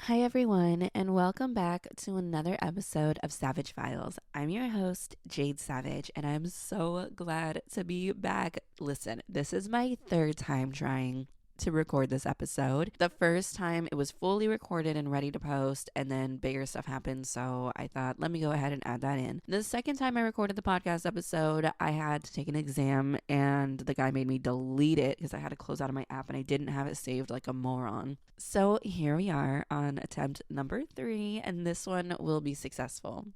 Hi, everyone, and welcome back to another episode of Savage Files. I'm your host, Jade Savage, and I'm so glad to be back. Listen, this is my third time trying to record this episode. The first time it was fully recorded and ready to post, and then bigger stuff happened, so I thought, let me go ahead and add that in. The second time I recorded the podcast episode, I had to take an exam, and the guy made me delete it because I had to close out of my app and I didn't have it saved like a moron. So here we are on attempt number 3, and this one will be successful.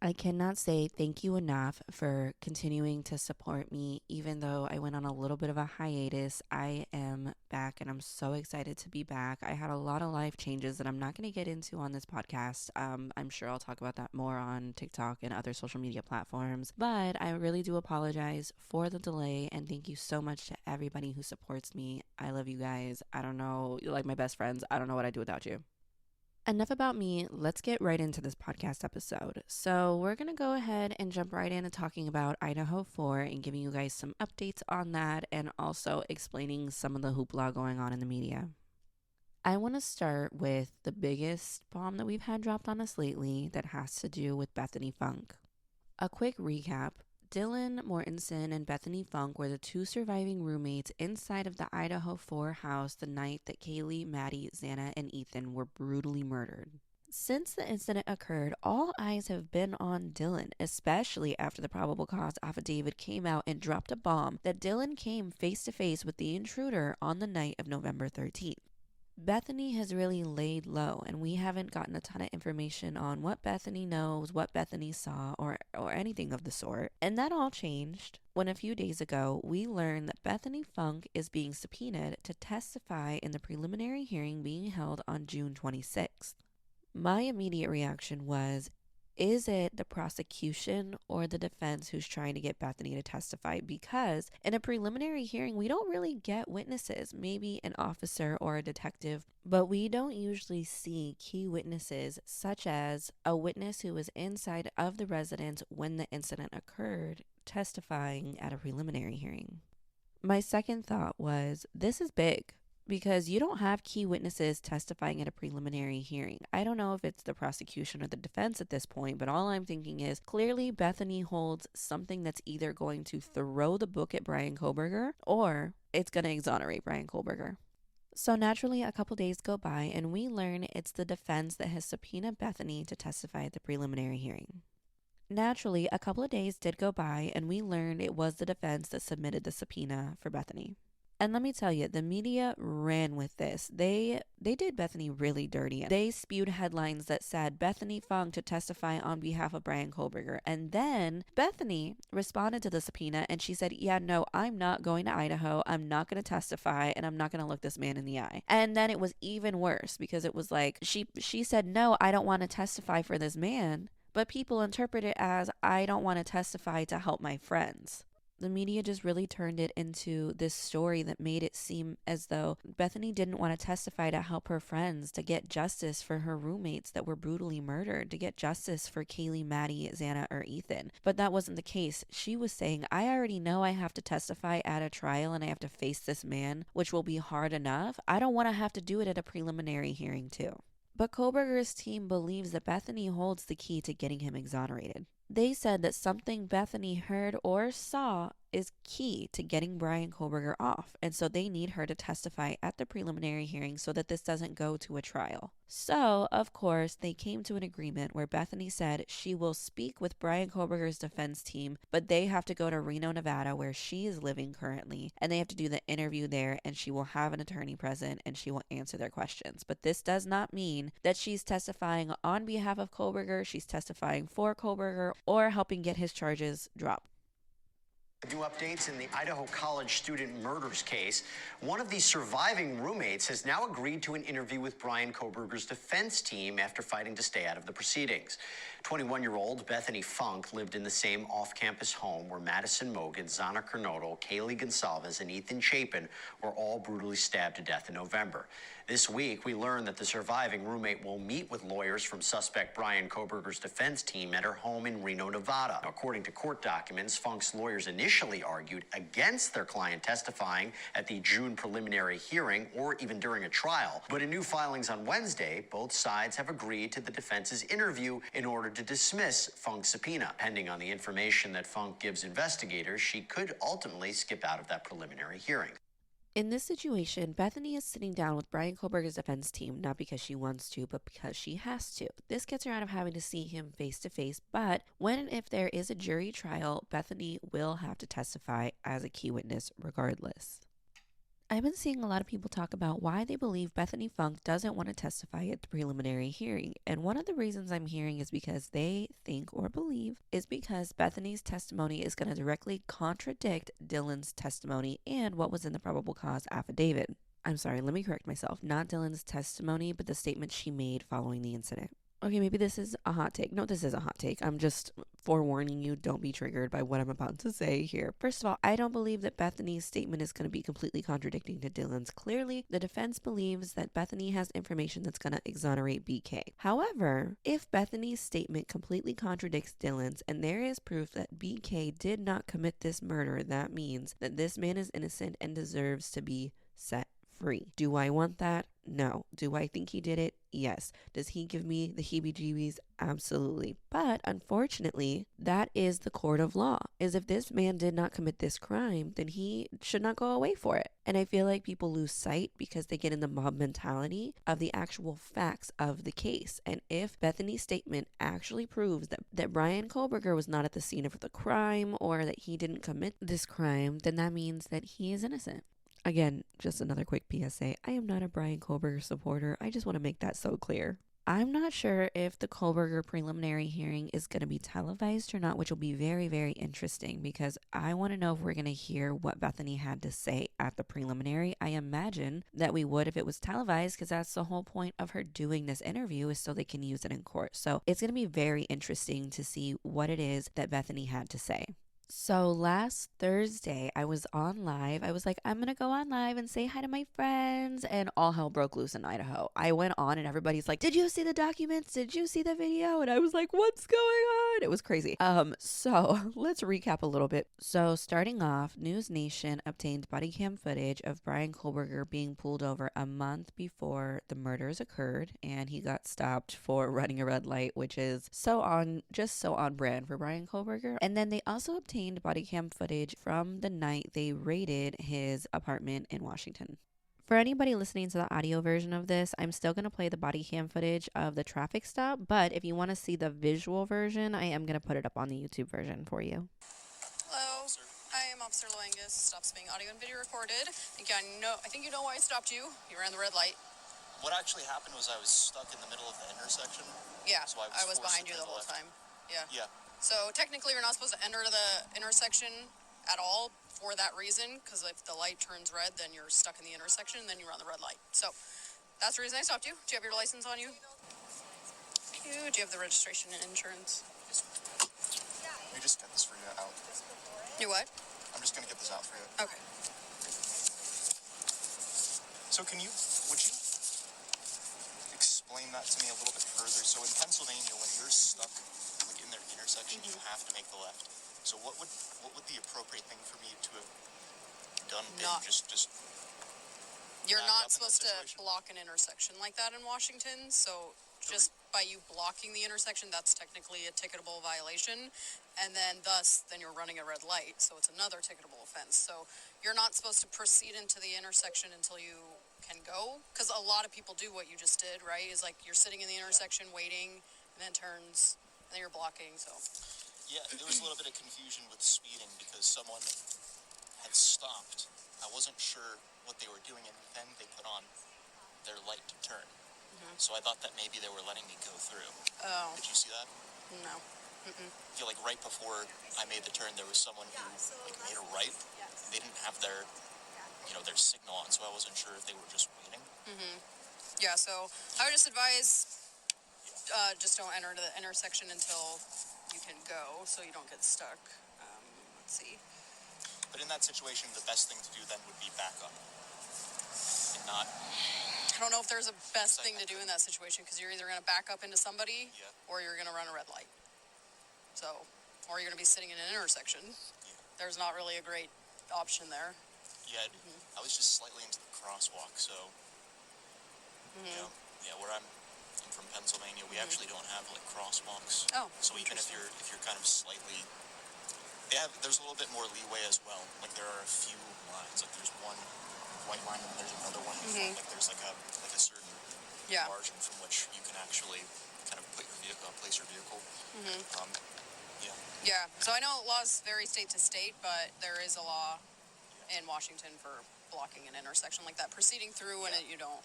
I cannot say thank you enough for continuing to support me. Even though I went on a little bit of a hiatus, I am back and I'm so excited to be back. I had a lot of life changes that I'm not going to get into on this podcast. I'm sure I'll talk about that more on TikTok and other social media platforms, but I really do apologize for the delay, and thank you so much to everybody who supports me. I love you guys. I don't know, you're like my best friends. I don't know what I'd do without you. Enough about me. Let's get right into this podcast episode. So, we're going to go ahead and jump right into talking about Idaho 4 and giving you guys some updates on that and also explaining some of the hoopla going on in the media. I want to start with the biggest bomb that we've had dropped on us lately that has to do with Bethany Funk. A quick recap. Dylan Mortensen and Bethany Funk were the two surviving roommates inside of the Idaho 4 house the night that Kaylee, Maddie, Xana, and Ethan were brutally murdered. Since the incident occurred, all eyes have been on Dylan, especially after the probable cause affidavit came out and dropped a bomb that Dylan came face to face with the intruder on the night of November 13th. Bethany has really laid low, and we haven't gotten a ton of information on what Bethany knows, what Bethany saw, or anything of the sort. And that all changed when a few days ago we learned that Bethany Funk is being subpoenaed to testify in the preliminary hearing being held on June 26th. My immediate reaction was, is it the prosecution or the defense who's trying to get Bethany to testify? Because in a preliminary hearing, we don't really get witnesses, maybe an officer or a detective, but we don't usually see key witnesses, such as a witness who was inside of the residence when the incident occurred, testifying at a preliminary hearing. My second thought was, this is big, because you don't have key witnesses testifying at a preliminary hearing. I don't know if it's the prosecution or the defense at this point, but all I'm thinking is clearly Bethany holds something that's either going to throw the book at Bryan Kohberger or it's going to exonerate Bryan Kohberger. So naturally, a couple days go by and we learn it's the defense that has subpoenaed Bethany to testify at the preliminary hearing. Naturally, a couple of days did go by and we learned it was the defense that submitted the subpoena for Bethany. And let me tell you, the media ran with this. They did Bethany really dirty. They spewed headlines that said Bethany Funk to testify on behalf of Bryan Kohberger. And then Bethany responded to the subpoena and she said, yeah, no, I'm not going to Idaho. I'm not going to testify and I'm not going to look this man in the eye. And then it was even worse because it was like she said, no, I don't want to testify for this man. But people interpret it as I don't want to testify to help my friends. The media just really turned it into this story that made it seem as though Bethany didn't want to testify to help her friends, to get justice for her roommates that were brutally murdered, to get justice for Kaylee, Maddie, Xana, or Ethan. But that wasn't the case. She was saying, I already know I have to testify at a trial and I have to face this man, which will be hard enough. I don't want to have to do it at a preliminary hearing too. But Kohberger's team believes that Bethany holds the key to getting him exonerated. They said that something Bethany heard or saw is key to getting Bryan Kohberger off, and so they need her to testify at the preliminary hearing so that this doesn't go to a trial. So, of course, they came to an agreement where Bethany said she will speak with Bryan Kohberger's defense team, but they have to go to Reno, Nevada, where she is living currently, and they have to do the interview there, and she will have an attorney present, and she will answer their questions. But this does not mean that she's testifying on behalf of Kohberger, she's testifying for Kohberger, or helping get his charges dropped. New updates in the Idaho College student murders case. One of the surviving roommates has now agreed to an interview with Bryan Kohberger's defense team after fighting to stay out of the proceedings. 21-year-old Bethany Funk lived in the same off-campus home where Madison Mogan, Xana Kernodle, Kaylee Gonsalves, and Ethan Chapin were all brutally stabbed to death in November. This week, we learned that the surviving roommate will meet with lawyers from suspect Bryan Kohberger's defense team at her home in Reno, Nevada. According to court documents, Funk's lawyers initially argued against their client testifying at the June preliminary hearing or even during a trial. But in new filings on Wednesday, both sides have agreed to the defense's interview in order to dismiss Funk's subpoena. Depending on the information that Funk gives investigators, she could ultimately skip out of that preliminary hearing. In this situation, Bethany is sitting down with Bryan Kohberger's defense team, not because she wants to, but because she has to. This gets her out of having to see him face to face, but when and if there is a jury trial, Bethany will have to testify as a key witness regardless. I've been seeing a lot of people talk about why they believe Bethany Funk doesn't want to testify at the preliminary hearing. And one of the reasons I'm hearing is because they think or believe is because Bethany's testimony is going to directly contradict Dylan's testimony and what was in the probable cause affidavit. I'm sorry, let me correct myself. Not Dylan's testimony, but the statement she made following the incident. Okay, maybe this is a hot take. No, this is a hot take. I'm just forewarning you, don't be triggered by what I'm about to say here. First of all, I don't believe that Bethany's statement is going to be completely contradicting to Dylan's. Clearly, the defense believes that Bethany has information that's going to exonerate BK. However, if Bethany's statement completely contradicts Dylan's and there is proof that BK did not commit this murder, that means that this man is innocent and deserves to be set free. Do I want that? No. Do I think he did it? Yes. Does he give me the heebie-jeebies? Absolutely. But unfortunately, that is the court of law. Is if this man did not commit this crime, then he should not go away for it. And I feel like people lose sight because they get in the mob mentality of the actual facts of the case. And if Bethany's statement actually proves that Bryan Kohberger was not at the scene of the crime or that he didn't commit this crime, then that means that he is innocent. Again, just another quick PSA. I am not a Bryan Kohberger supporter. I just want to make that so clear. I'm not sure if the Kohberger preliminary hearing is going to be televised or not, which will be very, very interesting because I want to know if we're going to hear what Bethany had to say at the preliminary. I imagine that we would if it was televised because that's the whole point of her doing this interview is so they can use it in court. So it's going to be very interesting to see what it is that Bethany had to say. So last Thursday, I was on live. I was like, I'm going to go on live and say hi to my friends. And all hell broke loose in Idaho. I went on and everybody's like, did you see the documents? Did you see the video? And I was like, what's going on? It was crazy. So let's recap a little bit. So starting off, News Nation obtained body cam footage of Bryan Kohberger being pulled over a month before the murders occurred. And he got stopped for running a red light, which is so on brand for Bryan Kohberger. And then they also obtained body cam footage from the night they raided his apartment in Washington. For anybody listening to the audio version of this, I'm still going to play the body cam footage of the traffic stop, but if you want to see the visual version, I am going to put it up on the YouTube version for you. Hello, I am Officer Langus. Stops being audio and video recorded. I think you know why I stopped you. You ran the red light. What actually happened was I was stuck in the middle of the intersection. Yeah, so I was behind you the whole time. Yeah. Yeah. So technically you're not supposed to enter the intersection at all for that reason, because if the light turns red, then you're stuck in the intersection, and then you run the red light. So that's the reason I stopped you. Do you have your license on you? Do you have the registration and insurance? Let me just get this for you out. You what? I'm just going to get this out for you. Okay. So would you explain that to me a little bit further? So in Pennsylvania, when you're stuck in their intersection, you have to make the left. So what would the appropriate thing for me to have done been? Just You're not supposed to block an intersection like that in Washington, so just by you blocking the intersection, that's technically a ticketable violation, and then you're running a red light, so it's another ticketable offense. So you're not supposed to proceed into the intersection until you can go, because a lot of people do what you just did, right? Is like you're sitting in the intersection waiting, and then turns, and then you're blocking, so. Yeah, there was a little bit of confusion with speeding because someone had stopped. I wasn't sure what they were doing, and then they put on their light to turn. So I thought that maybe they were letting me go through. Oh. Did you see that? No. I feel like right before I made the turn, there was someone who made a right. They didn't have their signal on, so I wasn't sure if they were just waiting. Yeah, so I would just advise just don't enter the intersection until you can go, so you don't get stuck. Let's see. But in that situation, the best thing to do then would be back up and not don't know if there's a best thing to do in that situation, because you're either going to back up into somebody or you're going to run a red light. So, or you're going to be sitting in an intersection. Yeah. There's not really a great option there. Yeah, I was just slightly into the crosswalk, so, where I'm from Pennsylvania, we actually don't have, like, crosswalks. Oh, so even if you're kind of slightly, there's a little bit more leeway as well. Like, there are a few lines, like, there's one white line and there's another one in front. Like, there's, like a certain margin from which you can actually kind of put your vehicle, place your vehicle. Yeah, so I know laws vary state to state, but there is a law in Washington for blocking an intersection like that. Proceeding through when you don't,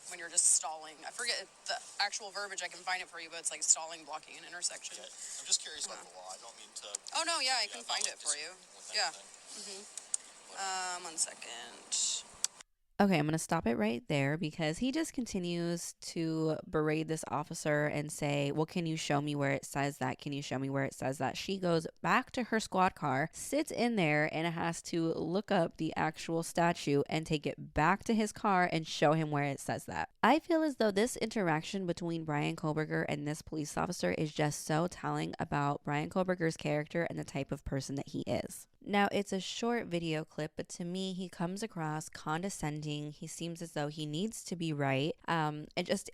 when you're just stalling. I forget the actual verbiage. I can find it for you, but it's like stalling, blocking an intersection. Yeah, I'm just curious about the law. I don't mean to... Oh, no, yeah, I can find it for you. Yeah. But, 1 second. Okay, I'm going to stop it right there because he just continues to berate this officer and say, well, can you show me where it says that? Can you show me where it says that? She goes back to her squad car, sits in there, and has to look up the actual statute and take it back to his car and show him where it says that. I feel as though this interaction between Bryan Kohberger and this police officer is just so telling about Bryan Kohberger's character and the type of person that he is. Now, it's a short video clip, but to me, he comes across condescending. He seems as though he needs to be right, and just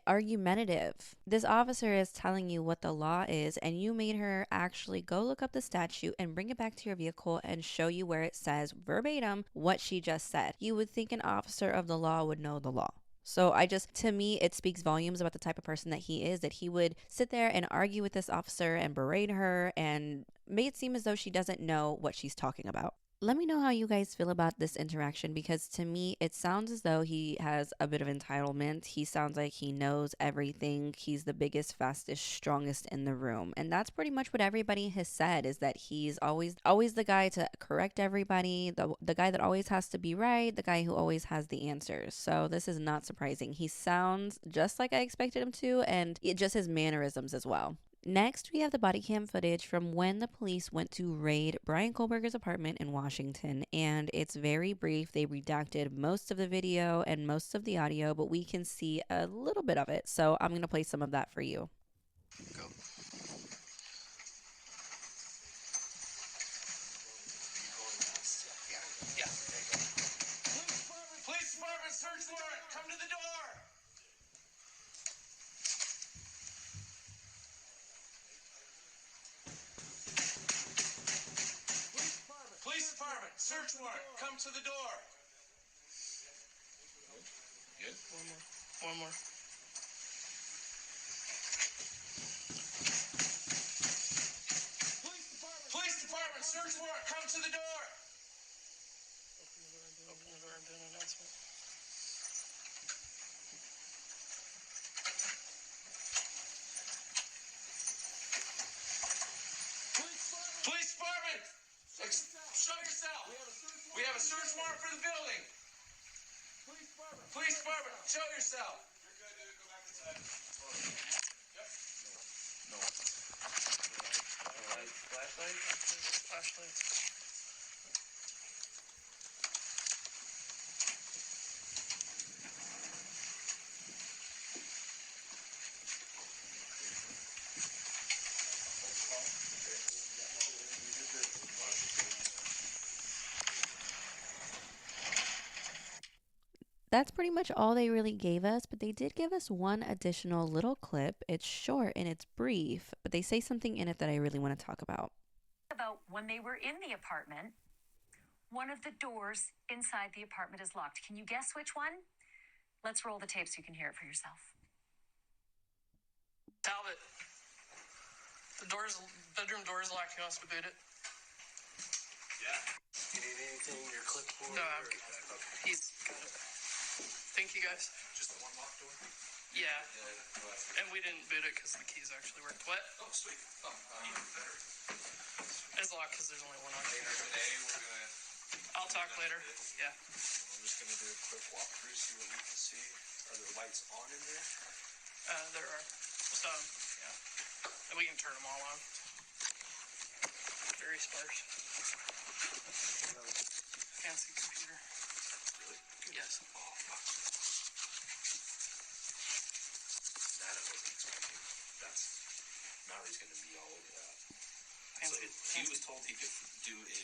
argumentative. This officer is telling you what the law is, and you made her actually go look up the statute and bring it back to your vehicle and show you where it says verbatim what she just said. You would think an officer of the law would know the law. So to me, it speaks volumes about the type of person that he is, that he would sit there and argue with this officer and berate her and make it seem as though she doesn't know what she's talking about. Let me know how you guys feel about this interaction, because to me, it sounds as though he has a bit of entitlement. He sounds like he knows everything. He's the biggest, fastest, strongest in the room. And that's pretty much what everybody has said, is that he's always the guy to correct everybody, the guy that always has to be right, the guy who always has the answers. So this is not surprising. He sounds just like I expected him to, and just his mannerisms as well. Next, we have the body cam footage from when the police went to raid Bryan Kohberger's apartment in Washington, and it's very brief. They redacted most of the video and most of the audio, but we can see a little bit of it, so I'm going to play some of that for you. Go. Yeah. Police department, search warrant, come to the door. Police department, search warrant, come to the door. Good? One more. Police department, search warrant, come to the door. Open the door and do an announcement. Police department! Show yourself! We have a search warrant for the building! Police department, show yourself! You're good, dude. Go back inside. Yep. No. Flashlight? Flashlights. That's pretty much all they really gave us, but they did give us one additional little clip. It's short and it's brief, but they say something in it that I really want to talk about. About when they were in the apartment, one of the doors inside the apartment is locked. Can you guess which one? Let's roll the tape so you can hear it for yourself. Talbot, the bedroom door is locked. You want us to boot it? Yeah. You need anything, your clipboard? No, I'm good. Okay. He's got it. Thank you, guys. Just the one locked door? Yeah. And we didn't boot it because the keys actually worked. What? Oh, sweet. Oh, even better. It's locked because there's only one on Later here. today, we're gonna... I'll talk later. Yeah. We're just gonna do a quick walkthrough, see what we can see. Are there lights on in there? There are some. Yeah. And we can turn them all on. Very sparse. Fancy computer. Really? Yes. Oh, fuck. Mallory's going to be all over that. And So he was told he could do a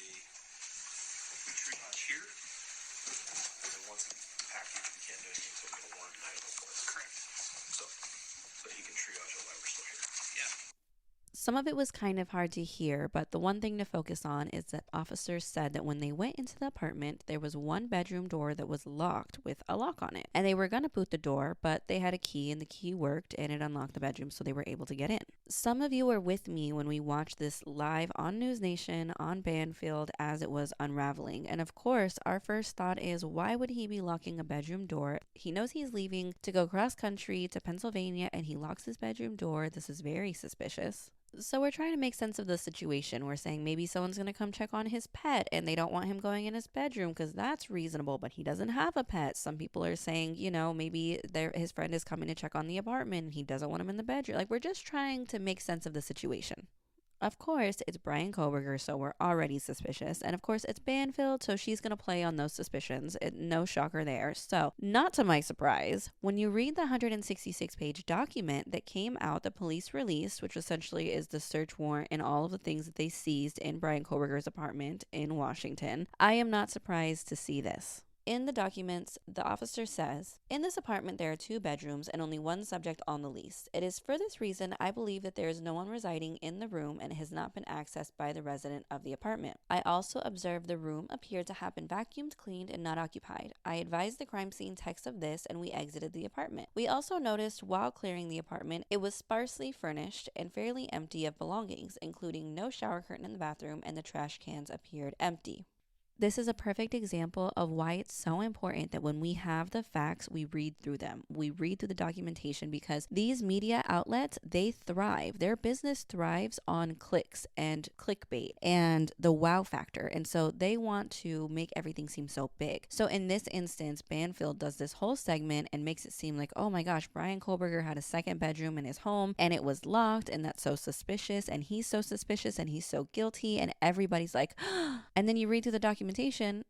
triage here, and then once it's packaged, he can't do anything until we get a warrant in Idaho for it. correct. So he can triage it while we're still here. Yeah. Some of it was kind of hard to hear, but the one thing to focus on is that officers said that when they went into the apartment, there was one bedroom door that was locked with a lock on it. And they were going to boot the door, but they had a key and the key worked and it unlocked the bedroom, so they were able to get in. Some of you were with me when we watched this live on News Nation on Banfield as it was unraveling. And of course, our first thought is, why would he be locking a bedroom door? He knows he's leaving to go cross country to Pennsylvania and he locks his bedroom door. This is very suspicious. So we're trying to make sense of the situation. We're saying maybe someone's going to come check on his pet and they don't want him going in his bedroom because that's reasonable, but he doesn't have a pet. Some people are saying, maybe his friend is coming to check on the apartment and he doesn't want him in the bedroom. Like, we're just trying to make sense of the situation. Of course, it's Bryan Kohberger, so we're already suspicious. And of course, it's Banfield, so she's going to play on those suspicions. No shocker there. So, not to my surprise, when you read the 166-page document that came out, the police released, which essentially is the search warrant and all of the things that they seized in Bryan Kohberger's apartment in Washington, I am not surprised to see this. In the documents, the officer says, "In this apartment, there are 2 bedrooms and only one subject on the lease. It is for this reason I believe that there is no one residing in the room and it has not been accessed by the resident of the apartment. I also observed the room appeared to have been vacuumed, cleaned, and not occupied. I advised the crime scene techs of this and we exited the apartment. We also noticed while clearing the apartment, it was sparsely furnished and fairly empty of belongings, including no shower curtain in the bathroom and the trash cans appeared empty." This is a perfect example of why it's so important that when we have the facts, we read through them. We read through the documentation because these media outlets, they thrive. Their business thrives on clicks and clickbait and the wow factor. And so they want to make everything seem so big. So in this instance, Banfield does this whole segment and makes it seem like, oh my gosh, Bryan Kohberger had a second bedroom in his home and it was locked and that's so suspicious and he's so suspicious and he's so guilty and everybody's like, and then you read through the documentation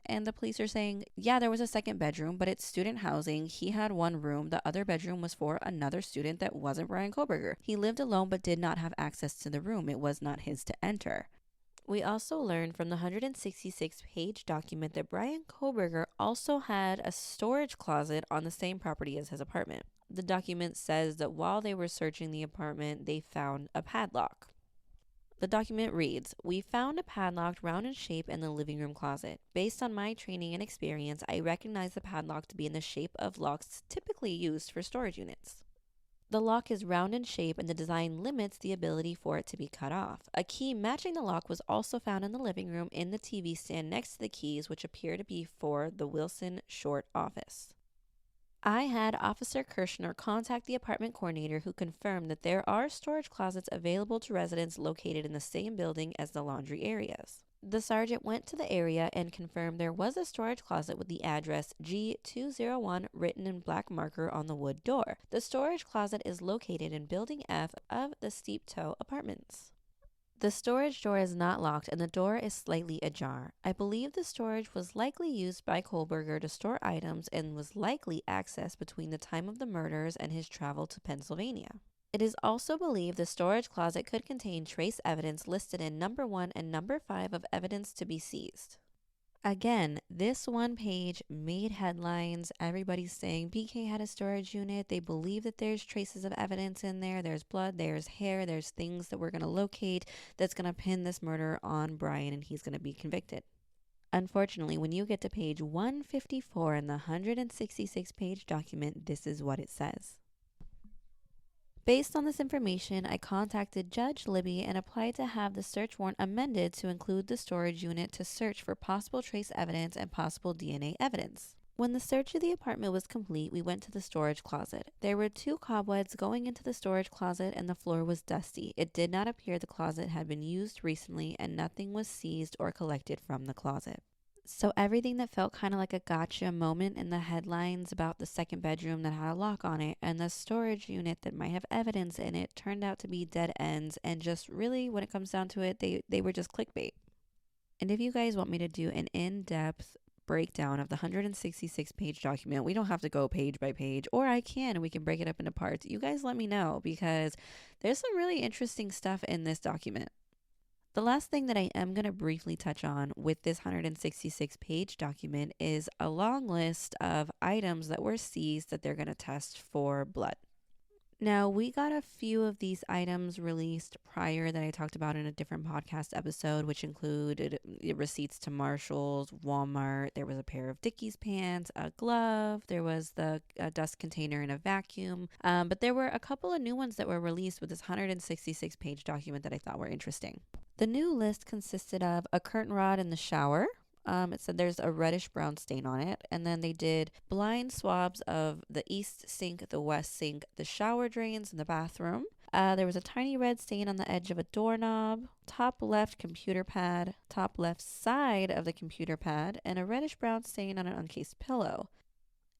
and the police are saying, yeah, there was a second bedroom, but it's student housing. He had one room. The other bedroom was for another student that wasn't Bryan Kohberger. He lived alone but did not have access to the room. It was not his to enter. We also learned from the 166-page document that Bryan Kohberger also had a storage closet on the same property as his apartment. The document says that while they were searching the apartment, they found a padlock. The document reads, "We found a padlock round in shape in the living room closet. Based on my training and experience, I recognize the padlock to be in the shape of locks typically used for storage units. The lock is round in shape and the design limits the ability for it to be cut off. A key matching the lock was also found in the living room in the TV stand next to the keys, which appear to be for the Wilson Short office. I had Officer Kirshner contact the apartment coordinator who confirmed that there are storage closets available to residents located in the same building as the laundry areas. The sergeant went to the area and confirmed there was a storage closet with the address G201 written in black marker on the wood door. The storage closet is located in Building F of the Steep Toe Apartments. The storage door is not locked and the door is slightly ajar. I believe the storage was likely used by Kohberger to store items and was likely accessed between the time of the murders and his travel to Pennsylvania. It is also believed the storage closet could contain trace evidence listed in number 1 and number 5 of evidence to be seized." Again, this one page made headlines. Everybody's saying BK had a storage unit. They believe that there's traces of evidence in there. There's blood, there's hair, there's things that we're going to locate that's going to pin this murder on Bryan and he's going to be convicted. Unfortunately, when you get to page 154 in the 166-page document, this is what it says. Based on this information, I contacted Judge Libby and applied to have the search warrant amended to include the storage unit to search for possible trace evidence and possible DNA evidence. When the search of the apartment was complete, we went to the storage closet. There were 2 cobwebs going into the storage closet and the floor was dusty. It did not appear the closet had been used recently and nothing was seized or collected from the closet. So everything that felt kind of like a gotcha moment in the headlines about the second bedroom that had a lock on it and the storage unit that might have evidence in it turned out to be dead ends, and just really, when it comes down to it, they were just clickbait. And if you guys want me to do an in-depth breakdown of the 166-page document. We don't have to go page by page, or I can, and we can break it up into parts. You guys let me know, because there's some really interesting stuff in this document. The last thing that I am going to briefly touch on with this 166-page document is a long list of items that were seized that they're going to test for blood. Now, we got a few of these items released prior that I talked about in a different podcast episode, which included receipts to Marshall's, Walmart. There was a pair of Dickies pants, a glove. There was the dust container and a vacuum. But there were a couple of new ones that were released with this 166-page document that I thought were interesting. The new list consisted of a curtain rod in the shower. It said there's a reddish brown stain on it. And then they did blind swabs of the east sink, the west sink, the shower drains, and the bathroom. There was a tiny red stain on the edge of a doorknob, top left computer pad, top left side of the computer pad, and a reddish brown stain on an uncased pillow.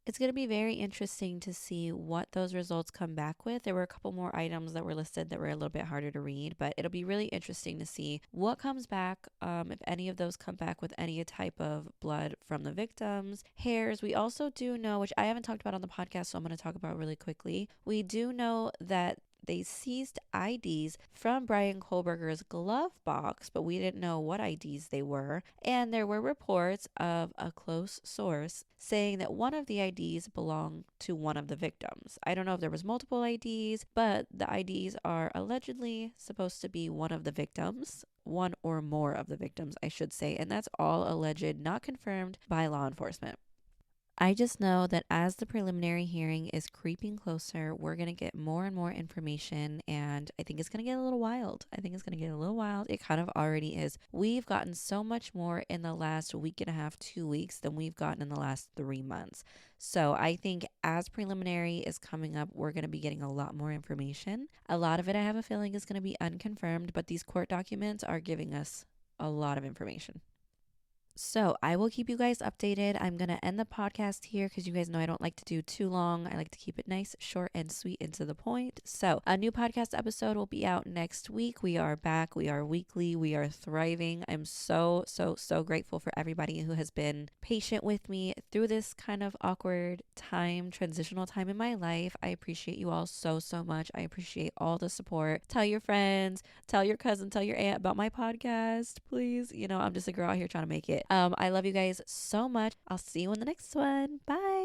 It's going to be very interesting to see what those results come back with. There were a couple more items that were listed that were a little bit harder to read, but it'll be really interesting to see what comes back, if any of those come back with any type of blood from the victims, hairs. We also do know, which I haven't talked about on the podcast, so I'm going to talk about really quickly. We do know that they seized IDs from Bryan Kohberger's glove box, but we didn't know what IDs they were. And there were reports of a close source saying that one of the IDs belonged to one of the victims. I don't know if there was multiple IDs, but the IDs are allegedly supposed to be one of the victims. One or more of the victims, I should say. And that's all alleged, not confirmed by law enforcement. I just know that as the preliminary hearing is creeping closer, we're going to get more and more information, and I think it's going to get a little wild. It kind of already is. We've gotten so much more in the last week and a half, 2 weeks than we've gotten in the last 3 months. So I think as preliminary is coming up, we're going to be getting a lot more information. A lot of it, I have a feeling, is going to be unconfirmed, but these court documents are giving us a lot of information. So I will keep you guys updated. I'm going to end the podcast here because you guys know I don't like to do too long. I like to keep it nice, short, and sweet and to the point. So a new podcast episode will be out next week. We are back. We are weekly. We are thriving. I'm so grateful for everybody who has been patient with me through this kind of awkward time, transitional time in my life. I appreciate you all so much. I appreciate all the support. Tell your friends, tell your cousin, tell your aunt about my podcast, please. You know, I'm just a girl out here trying to make it. I love you guys so much. I'll see you in the next one. Bye.